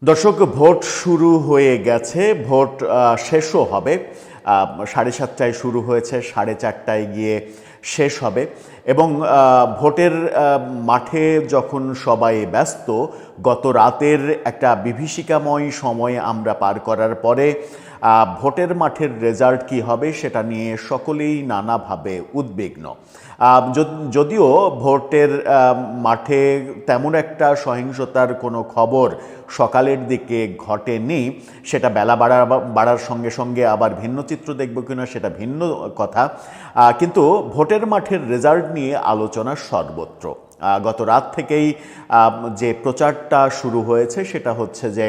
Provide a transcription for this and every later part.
দর্শক, ভোট শুরু হয়ে গেছে। ভোট শেষও হবে। 7:30টায় শুরু হয়েছে, 4:30টায় গিয়ে শেষ হবে। এবং ভোটের মাঠে যখন সবাই ব্যস্ত, গত রাতের একটা বিভীষিকাময় সময় আমরা পার করার পরে ভোটের মাঠের রেজাল্ট কী হবে সেটা নিয়ে সকলেই নানাভাবে উদ্বিগ্ন। যদিও ভোটের মাঠে তেমন একটা সহিংসতার কোনো খবর সকালের দিকে ঘটেনি, সেটা বেলা বাড়ার সঙ্গে সঙ্গে আবার ভিন্ন চিত্র দেখব কিনা সেটা ভিন্ন কথা। কিন্তু ভোটের মাঠের রেজাল্ট নিয়ে আলোচনা সর্বত্র। গত রাত থেকেই যে প্রচারটা শুরু হয়েছে সেটা হচ্ছে যে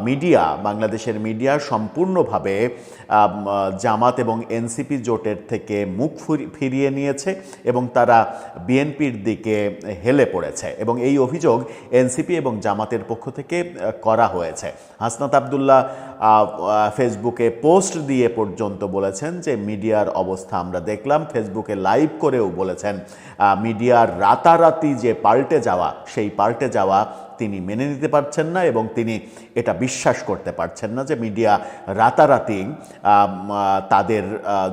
মিডিয়া, বাংলাদেশের মিডিয়া সম্পূর্ণভাবে জামাত এবং এনসিপি জোটের থেকে মুখ ফিরিয়ে নিয়েছে এবং তারা বিএনপির দিকে হেলে পড়েছে, এবং এই অভিযোগ এনসিপি এবং জামাতের পক্ষ থেকে করা হয়েছে। হাসনাত আবদুল্লাহ ফেসবুকে পোস্ট দিয়ে পর্যন্ত বলেছেন যে মিডিয়ার অবস্থা আমরা দেখলাম, ফেসবুকে লাইভ করেও বলেছেন মিডিয়ার রাতারাতি যে পাল্টে যাওয়া, সেই পাল্টে যাওয়া তিনি মেনে নিতে পারছেন না এবং তিনি এটা বিশ্বাস করতে পারছেন না যে মিডিয়া রাতারাতি তাদের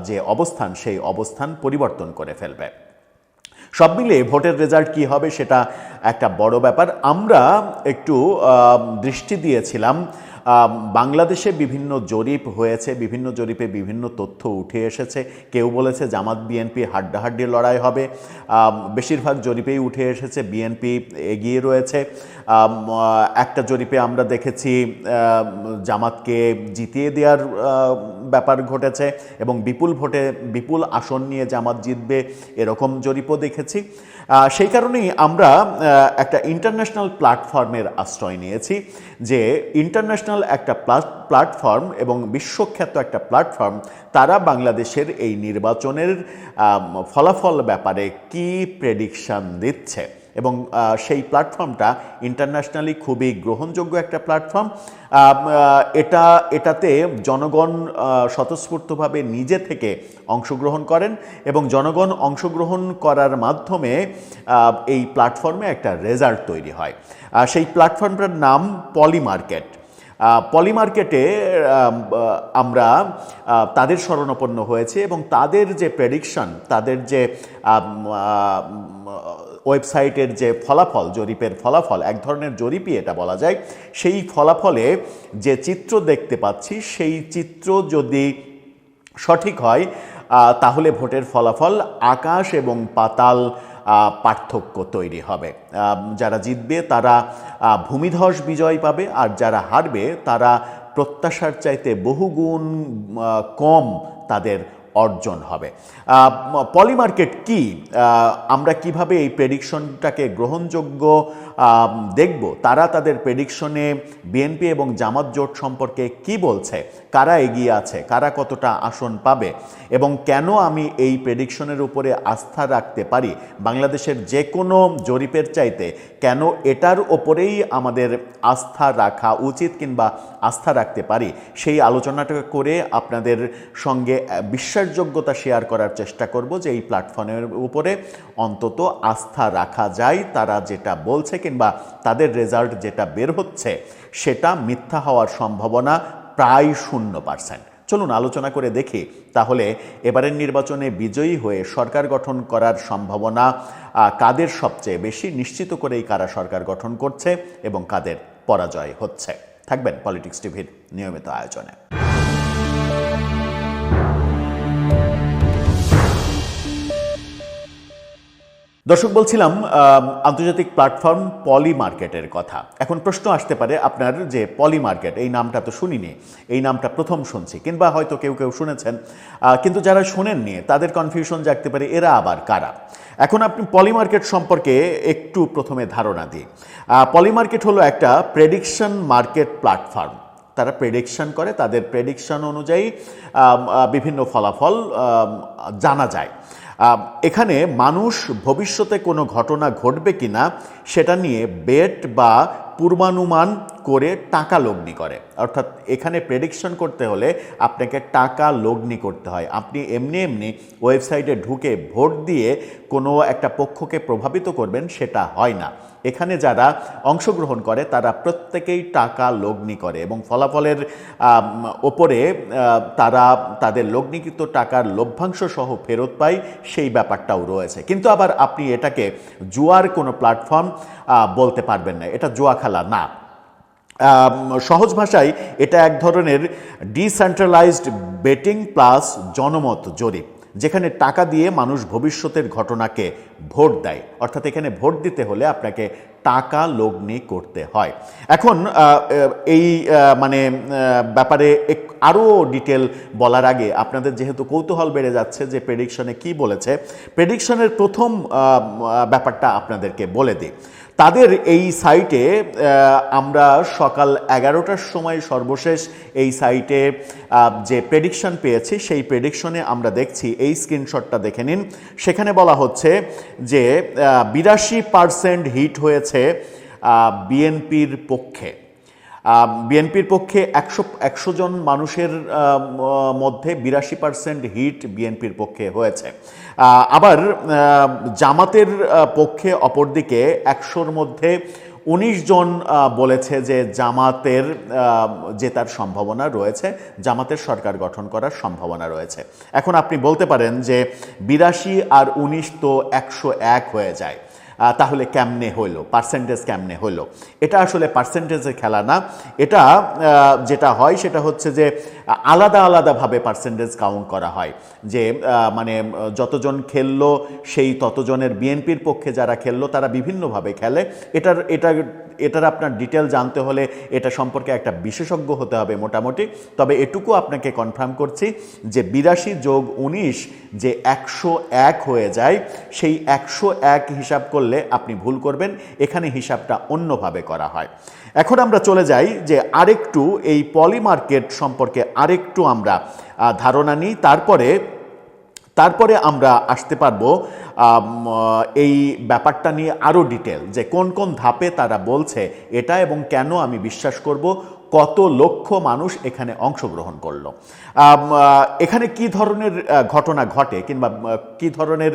যে অবস্থান সেই অবস্থান পরিবর্তন করে ফেলবে। সব মিলিয়ে ভোটের রেজাল্ট কী হবে সেটা একটা বড় ব্যাপার। আমরা একটু দৃষ্টি দিয়েছিলাম, বাংলাদেশে বিভিন্ন জরিপ হয়েছে, বিভিন্ন জরিপে বিভিন্ন তথ্য উঠে এসেছে। কেউ বলেছে জামাত বিএনপি হাড্ডাহাড্ডি লড়াই হবে, বেশিরভাগ জরিপেই উঠে এসেছে বিএনপি এগিয়ে রয়েছে। একটা জরিপে আমরা দেখেছি জামাতকে জিতিয়ে দেওয়ার ব্যাপার ঘটেছে এবং বিপুল আসন নিয়ে জামাত জিতবে, এরকম জরিপও দেখেছি। সেই কারণেই আমরা একটা ইন্টারন্যাশনাল প্ল্যাটফর্মের আশ্রয় নিয়েছি, যে ইন্টারন্যাশনাল একটা প্ল্যাটফর্ম এবং বিশ্বখ্যাত একটা প্ল্যাটফর্ম, তারা বাংলাদেশের এই নির্বাচনের ফলাফল ব্যাপারে কি প্রেডিকশন দিচ্ছে। এবং সেই প্ল্যাটফর্মটা ইন্টারন্যাশনালি খুবই গ্রহণযোগ্য একটা প্ল্যাটফর্ম। এটাতে জনগণ স্বতঃস্ফূর্তভাবে নিজে থেকে অংশগ্রহণ করেন এবং জনগণ অংশগ্রহণ করার মাধ্যমে এই প্ল্যাটফর্মে একটা রেজাল্ট তৈরি হয়। সেই প্ল্যাটফর্মটার নাম পলিমার্কেট। পলিমার্কেটে আমরা তাদের শরণাপন্ন হয়েছে এবং তাদের যে প্রেডিকশন, তাদের যে ওয়েবসাইটের যে ফলাফল, জরিপের ফলাফল, এক ধরনের জরিপই এটা বলা যায়, সেই ফলাফলে যে চিত্র দেখতে পাচ্ছি সেই চিত্র যদি সঠিক হয় তাহলে ভোটের ফলাফল আকাশ এবং পাতাল পার্থক্য তৈরি হবে। যারা জিতবে তারা ভূমিধস বিজয় পাবে, আর যারা হারবে তারা প্রত্যাশার চাইতে বহুগুণ কম তাদের অর্জন হবে। পলিমার্কেট কি, আমরা কিভাবে এই প্রেডিকশনটাকে গ্রহণযোগ্য দেখব, তারা তাদের প্রেডিকশনে বিএনপি এবং জামাত জোট সম্পর্কে কি বলছে, কারা এগিয়ে আছে, কারা কতটা আসন পাবে এবং কেন আমি এই প্রেডিকশনের উপরে আস্থা রাখতে পারি, বাংলাদেশের যে কোনো জরিপের চাইতে কেন এটার ওপরেই আমাদের আস্থা রাখা উচিত কিংবা আস্থা রাখতে পারি, সেই আলোচনাটা করে আপনাদের সঙ্গে বিশ্বাসযোগ্যতা শেয়ার করার চেষ্টা করব যে এই প্ল্যাটফর্মের উপরে অন্তত আস্থা রাখা যায়। তারা যেটা বলছে কিংবা তাদের রেজাল্ট যেটা বের হচ্ছে সেটা মিথ্যা হওয়ার সম্ভাবনা প্রায় 0%। চলুন আলোচনা করে দেখি তাহলে এবারের নির্বাচনে বিজয়ী হয়ে সরকার গঠন করার সম্ভাবনা কাদের সবচেয়ে বেশি, নিশ্চিত করেই কারা সরকার গঠন করছে এবং কাদের পরাজয় হচ্ছে। থাকবেন পলিটিক্স টিভির নিয়মিত আয়োজনে। দর্শক, বলছিলাম আন্তর্জাতিক প্ল্যাটফর্ম পলিমার্কেটের কথা। এখন প্রশ্ন আসতে পারে আপনার যে পলিমার্কেট, এই নামটা তো শুনিনি, এই নামটা প্রথম শুনছি, কিংবা হয়তো কেউ কেউ শুনেছেন, কিন্তু যারা শোনেননি তাদের কনফিউশন জাগতে পারে, এরা আবার কারা। এখন আপনি পলিমার্কেট সম্পর্কে একটু প্রথমে ধারণা দিই। পলিমার্কেট হলো একটা প্রেডিকশন মার্কেট প্ল্যাটফর্ম। তারা প্রেডিকশন করে, তাদের প্রেডিকশন অনুযায়ী বিভিন্ন ফলাফল জানা যায়। এখানে মানুষ ভবিষ্যতে কোনো ঘটনা ঘটবে কিনা সেটা নিয়ে বেট বা পূর্বানুমান করে টাকা লগ্নি করে। অর্থাৎ এখানে প্রেডিকশন করতে হলে আপনাকে টাকা লগ্নি করতে হয়। আপনি এমনি ওয়েবসাইটে ঢুকে ভোট দিয়ে কোনো একটা পক্ষকে প্রভাবিত করবেন সেটা হয় না। এখানে যারা অংশগ্রহণ করে তারা প্রত্যেকেই টাকা লগ্নি করে এবং ফলাফলের ওপরে তারা তাদের লগ্নিকৃত টাকার লভ্যাংশ সহ ফেরত পায়, সেই ব্যাপারটাও রয়েছে। কিন্তু আবার আপনি এটাকে জুয়ার কোনো প্ল্যাটফর্ম বলতে পারবেন না, এটা জুয়া খেলা না। সহজ ভাষায় এটা এক ধরনের ডিসেন্ট্রালাইজড বেটিং প্লাস জনমত জরিপ, যেখানে টাকা দিয়ে মানুষ ভবিষ্যতের ঘটনাকে ভোট দেয়। অর্থাৎ এখানে ভোট দিতে হলে আপনাকে টাকা লগ্নি করতে হয়। এখন এই মানে ব্যাপারে আরও ডিটেল বলার আগে আপনাদের যেহেতু কৌতূহল বেড়ে যাচ্ছে যে প্রেডিকশনে কি বলেছে, প্রেডিকশনের প্রথম ব্যাপারটা আপনাদেরকে বলে দিই। তাদের এই সাইটে আমরা সকাল 11টার সময় সর্বশেষ এই সাইটে যে প্রেডিকশন পেয়েছি, সেই প্রেডিকশনে আমরা দেখছি, এই স্ক্রিনশটটা দেখে নিন, সেখানে বলা হচ্ছে যে 82% হিট হয়েছে বিএনপির পক্ষে। বিএনপির পক্ষে 100 জন মানুষের মধ্যে 82% হিট বিএনপির পক্ষে হয়েছে। আবার জামাতের পক্ষে অপরদিকে 100-র মধ্যে 19 জন বলেছে যে জামাতের জেতার সম্ভাবনা রয়েছে, জামাতের সরকার গঠন করার সম্ভাবনা রয়েছে। এখন আপনি বলতে পারেন যে 82 আর 19 তো 101 হয়ে যায়, তাহলে কেমনে হইল, পার্সেন্টেজ কেমনে হইল? এটা আসলে পার্সেন্টেজের খেলা না। এটা যেটা হয় সেটা হচ্ছে যে আলাদা আলাদাভাবে পার্সেন্টেজ কাউন্ট করা হয়, যে মানে যতজন খেললো সেই ততজনের, বিএনপির পক্ষে যারা খেললো তারা বিভিন্নভাবে খেলে। এটার আপনার ডিটেল জানতে হলে এটা সম্পর্কে একটা বিশেষজ্ঞ হতে হবে মোটামুটি। তবে এটুকু আপনাকে কনফার্ম করছি যে 82 যোগ 19 যে 101 হয়ে যায়, সেই 101 হিসাব করলে আপনি ভুল করবেন, এখানে হিসাবটা অন্যভাবে করা হয়। এখন আমরা চলে যাই যে আরেকটু এই পলি মার্কেট সম্পর্কে আরেকটু আমরা ধারণা নিই, তারপরে আমরা আসতে পারবো এই ব্যাপারটা নিয়ে আরও ডিটেল, যে কোন কোন ধাপে তারা বলছে এটা এবং কেন আমি বিশ্বাস করব, কত লক্ষ মানুষ এখানে অংশগ্রহণ করলো, এখানে কি ধরনের ঘটনা ঘটে কিংবা কি ধরনের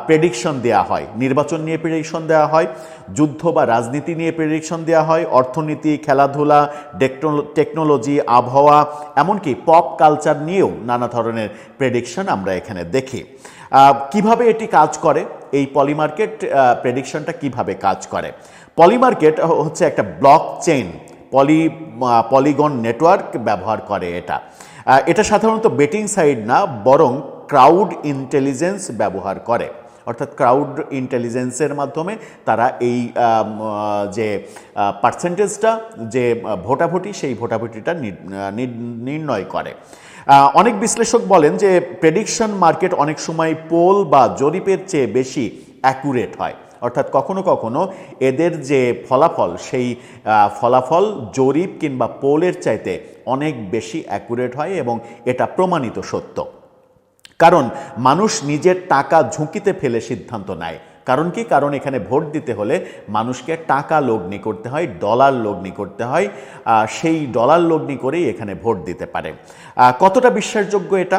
প্রেডিকশন দেয়া হয়। নির্বাচন নিয়ে প্রেডিকশন দেওয়া হয়, যুদ্ধ বা রাজনীতি নিয়ে প্রেডিকশন দেওয়া হয়, অর্থনীতি, খেলাধুলা, টেকনোলজি, আবহাওয়া, এমনকি পপ কালচার নিয়েও নানা ধরনের প্রেডিকশন আমরা এখানে দেখি। কিভাবে এটি কাজ করে, এই পলিমার্কেট প্রেডিকশনটা কিভাবে কাজ করে? পলিমার্কেট হচ্ছে একটা ব্লক চেইন, পলিগন নেটওয়ার্ক ব্যবহার করে। এটা সাধারণত বেটিং সাইট না, বরং ক্রাউড ইন্টেলিজেন্স ব্যবহার করে। অর্থাৎ ক্রাউড ইন্টেলিজেন্সের মাধ্যমে তারা এই যে পার্সেন্টেজটা, যে ভোটাভুটি, সেই ভোটাভুটিটা নির্ণয় করে। অনেক বিশ্লেষক বলেন যে প্রেডিকশন মার্কেট অনেক সময় পোল বা জরিপের চেয়ে বেশি অ্যাকুরেট হয়। অর্থাৎ কখনো কখনো এদের যে ফলাফল, সেই ফলাফল জরিপ কিংবা পোলের চাইতে অনেক বেশি অ্যাকুরেট হয় এবং এটা প্রমাণিত সত্য। কারণ মানুষ নিজের টাকা ঝুঁকিতে ফেলে সিদ্ধান্ত নেয়। কারণ কি? কারণ এখানে ভোট দিতে হলে মানুষকে টাকা লগ্নি করতে হয়, ডলার লগ্নি করতে হয়, সেই ডলার লগ্নি করেই এখানে ভোট দিতে পারে। কতটা বিশ্বাসযোগ্য এটা?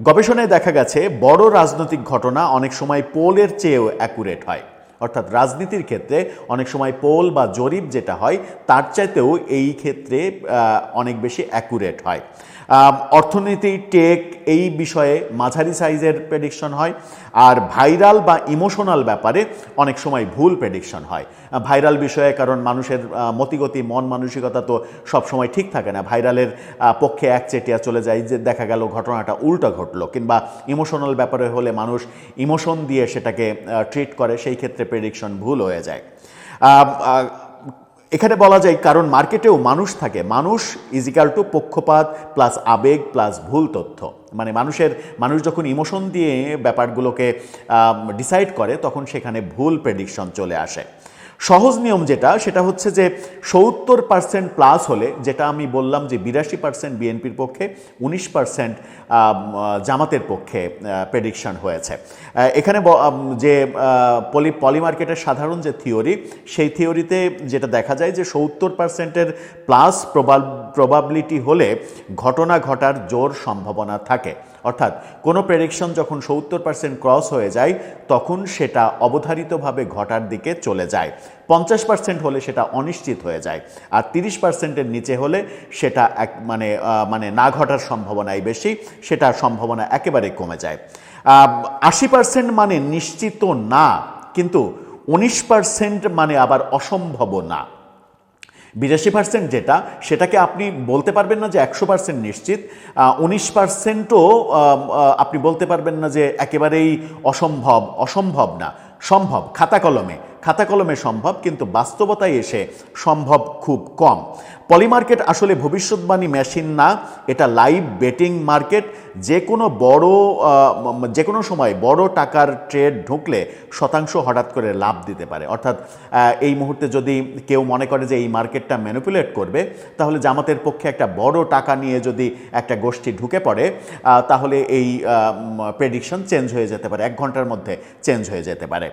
গবেষণায় দেখা গেছে বড় রাজনৈতিক ঘটনা অনেক সময় পোলের চেয়েও অ্যাকুরেট হয়। অর্থাৎ রাজনীতির ক্ষেত্রে অনেক সময় পোল বা জরিপ যেটা হয় তার চাইতেও এই ক্ষেত্রে অনেক বেশি অ্যাকুরেট হয়। অর্থনীতি, টেক, এই বিষয়ে মাঝারি সাইজের প্রেডিকশন হয়। আর ভাইরাল বা ইমোশনাল ব্যাপারে অনেক সময় ভুল প্রেডিকশন হয়। ভাইরাল বিষয়ে, কারণ মানুষের মতিগতি, মন মানসিকতা তো সবসময় ঠিক থাকে না, ভাইরালের পক্ষে একচেটিয়া চলে যায়, যে দেখা গেল ঘটনাটা উল্টো ঘটলো। কিংবা ইমোশনাল ব্যাপারে হলে মানুষ ইমোশন দিয়ে সেটাকে ট্রিট করে, সেই ক্ষেত্রে প্রেডিকশন ভুল হয়ে যায়। এখানে বলা যায় কারণ মার্কেটেও মানুষ থাকে, মানুষ ইজিক্যাল টু পক্ষপাত প্লাস আবেগ প্লাস ভুল তথ্য। মানে মানুষ যখন ইমোশন দিয়ে ব্যাপারগুলোকে ডিসাইড করে তখন সেখানে ভুল প্রেডিকশন চলে আসে। সহজ নিয়ম সেটা হচ্ছে যে 70% প্লাস হলে, যেটা আমি বললাম যে 82% বিএনপির পক্ষে, 19% জামাতের পক্ষে প্রেডিকশন হয়েছে। এখানে যে পলিমার্কেটের সাধারণ যে থিওরি, সেই থিওরিতে যেটা দেখা যায় যে 70%-এর প্লাস প্রবাবিলিটি হলে ঘটনা ঘটার জোর সম্ভাবনা থাকে। অর্থাৎ কোনো প্রেডিকশন যখন 70% ক্রস হয়ে যায় তখন সেটা অবধারিতভাবে ঘটার দিকে চলে যায়। 50% হলে সেটা অনিশ্চিত হয়ে যায়, আর 30%-এর নিচে হলে সেটা মানে না ঘটার সম্ভাবনাই বেশি, সেটা সম্ভাবনা একেবারে কমে যায়। 80% মানে নিশ্চিত না, কিন্তু 19% মানে আবার অসম্ভব না। 82% যেটা, সেটাকে আপনি বলতে পারবেন না যে 100% নিশ্চিত। 19%ও আপনি বলতে পারবেন না যে একেবারেই অসম্ভব না, সম্ভব খাতা কলমে সম্ভব, কিন্তু বাস্তবতায় এসে সম্ভব খুব কম। পলিমার্কেট আসলে ভবিষ্যৎবাণী মেশিন না, এটা লাইভ বেটিং মার্কেট। যে কোনো সময় বড় টাকার ট্রেড ঢুকলে শতাংশ হঠাৎ করে লাভ দিতে পারে। অর্থাৎ এই মুহূর্তে যদি কেউ মনে করে যে এই মার্কেটটা ম্যানিপুলেট করবে, তাহলে জামাতের পক্ষে একটা বড় টাকা নিয়ে যদি একটা গোষ্ঠী ঢুকে পড়ে, তাহলে এই প্রেডিকশন চেঞ্জ হয়ে যেতে পারে, 1 ঘন্টার মধ্যে চেঞ্জ হয়ে যেতে পারে।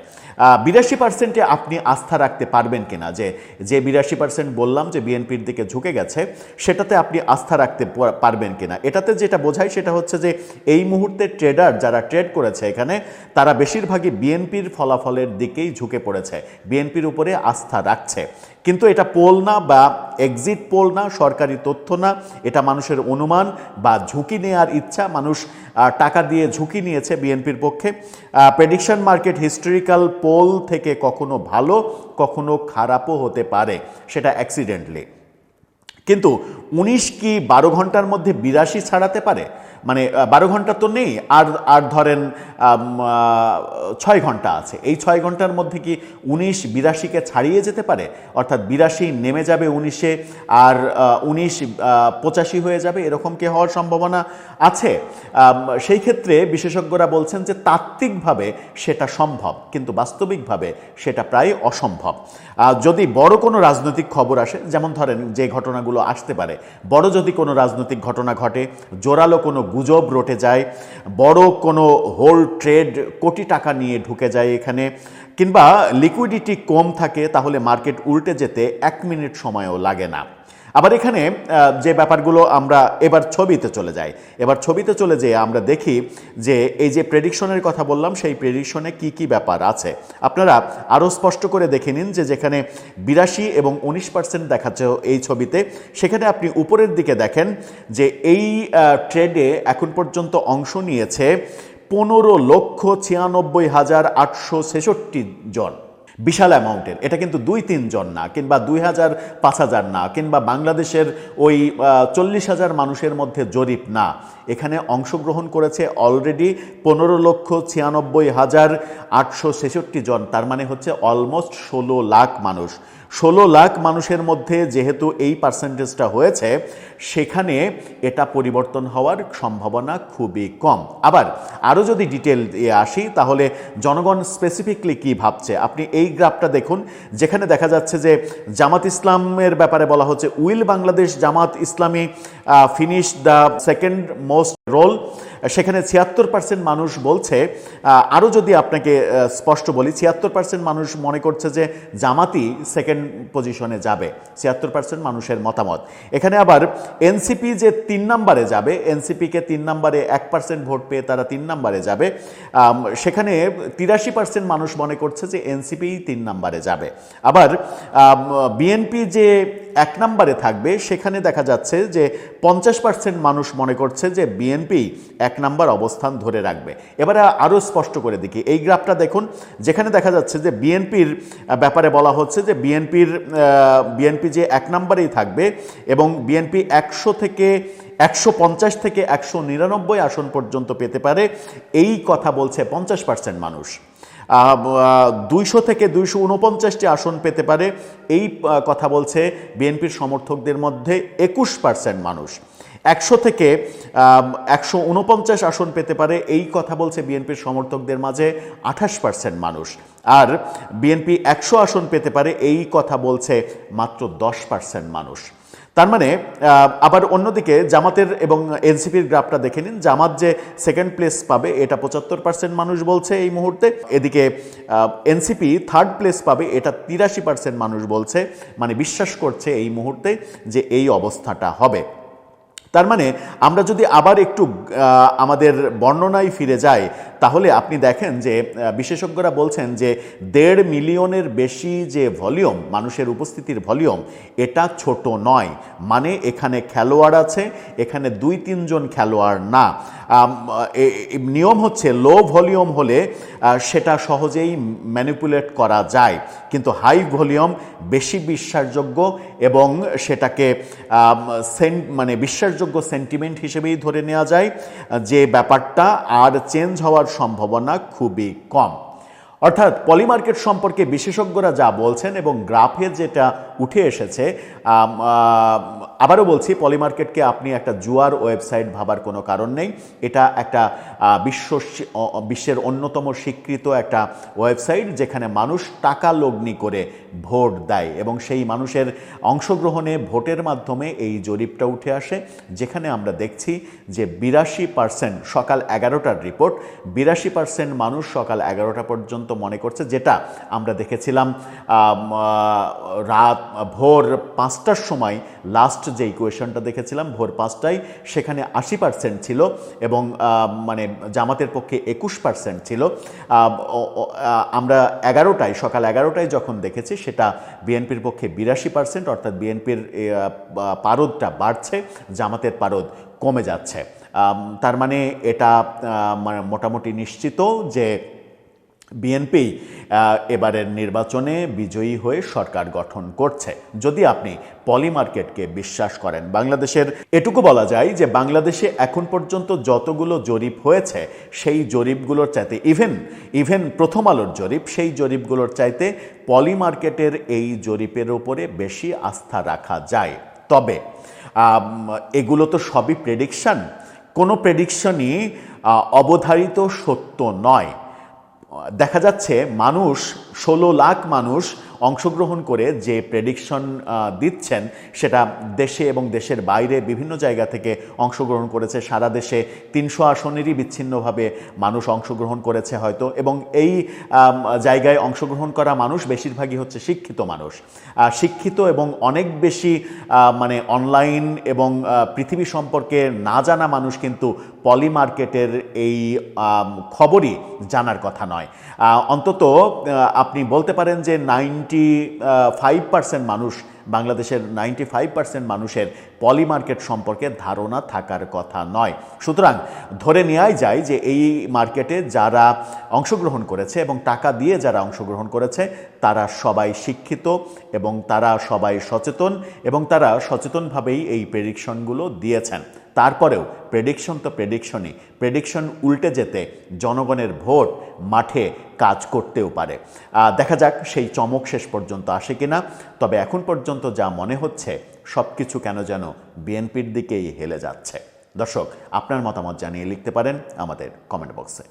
82%-এ আপনি আস্থা রাখতে পারবেন কিনা, যে 82% বললাম যে বিএনপির দিকে ঝুঁকে গেছে, সেটাতে আপনি আস্থা রাখতে পারবেন কিনা। এটাতে যেটা বোঝায় সেটা হচ্ছে যে এই মুহূর্তে ট্রেডার যারা ট্রেড করেছে এখানে, তারা বেশিরভাগই বিএনপির ফলাফলের দিকেই ঝুঁকে পড়েছে, বিএনপির উপরে আস্থা রাখছে। কিন্তু এটা পোল না বা এক্সিট পোল না, সরকারি তথ্য না, এটা মানুষের অনুমান বা ঝুঁকি নেওয়ার ইচ্ছা। মানুষ টাকা দিয়ে ঝুঁকি নিয়েছে বিএনপির পক্ষে। প্রেডিকশন মার্কেট হিস্টোরিক্যাল পোল থেকে কখনো ভালো কখনো খারাপও হতে পারে, সেটা অ্যাক্সিডেন্টলি। কিন্তু 19 কি 12 ঘন্টার মধ্যে 82 ছাড়াতে পারে? মানে 12 ঘন্টা তো নেই, আর ধরেন 6 ঘন্টা আছে। এই 6 ঘন্টার মধ্যে কি 19 82-কে ছাড়িয়ে যেতে পারে? অর্থাৎ 82 নেমে যাবে 19-এ, আর 19 85 হয়ে যাবে, এরকম কি হওয়ার সম্ভাবনা আছে? সেই ক্ষেত্রে বিশেষজ্ঞরা বলছেন যে তাত্ত্বিকভাবে সেটা সম্ভব, কিন্তু বাস্তবিকভাবে সেটা প্রায় অসম্ভব। যদি বড় কোনো রাজনৈতিক খবর আসে, যেমন ধরেন যে ঘটনাগুলো আসতে পারে, বড় যদি কোনো রাজনৈতিক ঘটনা ঘটে, জোরালো কোনো গুজব রটে যায়, বড় কোনো হোল ট্রেড কোটি টাকা নিয়ে ঢুকে যায় এখানে, কিংবা লিকুইডিটি কম থাকে, তাহলে মার্কেট উল্টে যেতে 1 মিনিট সময়ও লাগে না। আবার এখানে যে ব্যাপারগুলো, আমরা এবার ছবিতে চলে যাই। এবার ছবিতে চলে যেয়ে আমরা দেখি যে এই যে প্রেডিকশনের কথা বললাম, সেই প্রেডিকশনে কি কি ব্যাপার আছে আপনারা আরও স্পষ্ট করে দেখে নিন। যে যেখানে 82 এবং 19% দেখাচ্ছে এই ছবিতে, সেখানে আপনি উপরের দিকে দেখেন যে এই ট্রেডে এখন পর্যন্ত অংশ নিয়েছে 15,96,866 জন। বিশাল অ্যামাউন্টের। এটা কিন্তু 2-3 জন না, কিংবা 2000 5000 না, কিংবা বাংলাদেশের ওই 40,000 মানুষের মধ্যে জরিপ না। এখানে অংশগ্রহণ করেছে অলরেডি 15,96,866 জন। তার মানে হচ্ছে অলমোস্ট 16 লাখ মানুষ। 16 লাখ মানুষের মধ্যে যেহেতু এই পার্সেন্টেজটা হয়েছে, সেখানে এটা পরিবর্তন হওয়ার সম্ভাবনা খুবই কম। আবার আরও যদি ডিটেল আসি, তাহলে জনগণ স্পেসিফিকলি কি ভাবছে, আপনি এই গ্রাফটা দেখুন, যেখানে দেখা যাচ্ছে যে জামাত ইসলামের ব্যাপারে বলা হচ্ছে, will Bangladesh Jamaat Islami finish the second most role. সেখানে 76% মানুষ বলছে, আরও যদি আপনাকে স্পষ্ট বলি, 76% মানুষ মনে করছে যে জামাতই সেকেন্ড পজিশনে যাবে, 76% মানুষের মতামত। এখানে আবার এনসিপি যে 3 নম্বরে যাবে, এনসিপিকে 3 নম্বরে 1% ভোট পেয়ে তারা 3 নম্বরে যাবে, সেখানে 83% মানুষ মনে করছে যে এনসিপিই 3 নম্বরে যাবে। আবার বিএনপি যে 1 নম্বরে থাকবে, সেখানে দেখা যাচ্ছে যে 50% মানুষ মনে করছে যে বিএনপি 1 নম্বর অবস্থান ধরে রাখবে। এবারে আরও স্পষ্ট করে দেখি, এই গ্রাফটা দেখুন, যেখানে দেখা যাচ্ছে যে বিএনপির ব্যাপারে বলা হচ্ছে যে বিএনপি যে 1 নম্বরেই থাকবে, এবং বিএনপি 150 থেকে 199 আসন পর্যন্ত পেতে পারে, এই কথা বলছে 50% মানুষ। 200 থেকে 249টি আসন পেতে পারে, এই কথা বলছে বিএনপির সমর্থকদের মধ্যে 21% মানুষ। 100 থেকে 149 আসন পেতে পারে এই কথা বলছে বিএনপির সমর্থকদের মাঝে 28% মানুষ, আর বিএনপি 100 আসন পেতে পারে এই কথা বলছে মাত্র 10% মানুষ। তার মানে আবার অন্যদিকে জামাতের এবং এনসিপির গ্রাফটা দেখে নিন, জামাত যে সেকেন্ড প্লেস পাবে এটা 75% মানুষ বলছে এই মুহূর্তে, এদিকে এনসিপি থার্ড প্লেস পাবে এটা 83% মানুষ বলছে, মানে বিশ্বাস করছে এই মুহূর্তে যে এই অবস্থাটা হবে। তার মানে আমরা যদি আবার একটু আমাদের বর্ণনায় ফিরে যাই তাহলে আপনি দেখেন যে বিশেষজ্ঞরা বলছেন যে 1.5 মিলিয়নের বেশি যে ভলিউম, মানুষের উপস্থিতির ভলিউম, এটা ছোট নয়। মানে এখানে খেলোয়াড় আছে, এখানে 2-3 জন খেলোয়াড় না। নিয়ম হচ্ছে লো ভলিউম হলে সেটা সহজেই ম্যানিপুলেট করা যায়, কিন্তু হাই ভলিউম বেশি বিশ্বাসযোগ্য এবং সেটাকে মানে বিশ্বাসযোগ্য সেন্টিমেন্ট হিসেবেই ধরে নেওয়া যায় যে ব্যাপারটা আর চেঞ্জ হওয়ার সম্ভাবনা খুবই কম। অর্থাৎ পলিমার্কেট সম্পর্কে বিশেষজ্ঞরা যা বলছেন এবং গ্রাফে যেটা উঠে এসেছে, আবারও বলছি, পলিমার্কেটকে আপনি একটা জুয়ার ওয়েবসাইট ভাবার কোনো কারণ নেই। এটা একটা বিশ্বের অন্যতম স্বীকৃত একটা ওয়েবসাইট যেখানে মানুষ টাকা লগ্নি করে ভোট দেয় এবং সেই মানুষের অংশগ্রহণে ভোটের মাধ্যমে এই জরিপটা উঠে আসে, যেখানে আমরা দেখছি যে 82% সকাল 11টার রিপোর্ট, 82% মানুষ সকাল 11টা পর্যন্ত মনে করছে, যেটা আমরা দেখেছিলাম ভোর 5টার সময় লাস্ট যে ইকুয়েশনটা দেখেছিলাম ভোর 5টায়, সেখানে 80% ছিল এবং মানে জামাতের পক্ষে 21% ছিল। আমরা সকাল 11টায় যখন দেখেছি সেটা বিএনপির পক্ষে 82%, অর্থাৎ বিএনপির পারদটা বাড়ছে, জামাতের পারদ কমে যাচ্ছে। তার মানে এটা মোটামুটি নিশ্চিত যে বিএনপি এবারের নির্বাচনে বিজয়ী হয়ে সরকার গঠন করছে, যদি আপনি পলিমার্কেটকে বিশ্বাস করেন। বাংলাদেশের এটুকু বলা যায় যে বাংলাদেশে এখন পর্যন্ত যতগুলো জরিপ হয়েছে সেই জরিপগুলোর চাইতে, ইভেন প্রথম আলোর জরিপ, সেই জরিপগুলোর চাইতে পলিমার্কেটের এই জরিপের উপরে বেশি আস্থা রাখা যায়। তবে এগুলো তো সবই প্রেডিকশন, কোনো প্রেডিকশনই অবধারিত সত্য নয়। দেখা যাচ্ছে 16 লাখ মানুষ অংশগ্রহণ করে যে প্রেডিকশন দিচ্ছেন সেটা দেশে এবং দেশের বাইরে বিভিন্ন জায়গা থেকে অংশগ্রহণ করেছে। সারা দেশে 300 আসনেরই বিচ্ছিন্নভাবে মানুষ অংশগ্রহণ করেছে হয়তো, এবং এই জায়গায় অংশগ্রহণ করা মানুষ বেশিরভাগই হচ্ছে শিক্ষিত মানুষ, শিক্ষিত এবং অনেক বেশি মানে অনলাইন এবং পৃথিবী সম্পর্কে না জানা মানুষ কিন্তু পলিমার্কেটের এই খবরই জানার কথা নয়। অন্তত আপনি বলতে পারেন যে 95% মানুষ, বাংলাদেশের 95% মানুষের পলিমার্কেট সম্পর্কে ধারণা থাকার কথা নয়। সুতরাং ধরে নেওয়াই যায় যে এই মার্কেটে যারা অংশগ্রহণ করেছে এবং টাকা দিয়ে যারা অংশগ্রহণ করেছে তারা সবাই শিক্ষিত এবং তারা সবাই সচেতন এবং তারা সচেতনভাবেই এই প্রেডিকশনগুলো দিয়েছেন। তারপরেও প্রেডিকশন তো প্রেডিকশনই, প্রেডিকশন উল্টে যেতে জনগণের ভোট মাঠে কাজ করতেও পারে। দেখা যাক সেই চমক শেষ পর্যন্ত আসে কিনা। তবে এখন পর্যন্ত যা মনে হচ্ছে সব কিছু কেন যেন বিএনপির দিকেই হেলে যাচ্ছে। দর্শক, আপনার মতামত জানিয়ে লিখতে পারেন আমাদের কমেন্ট বক্সে।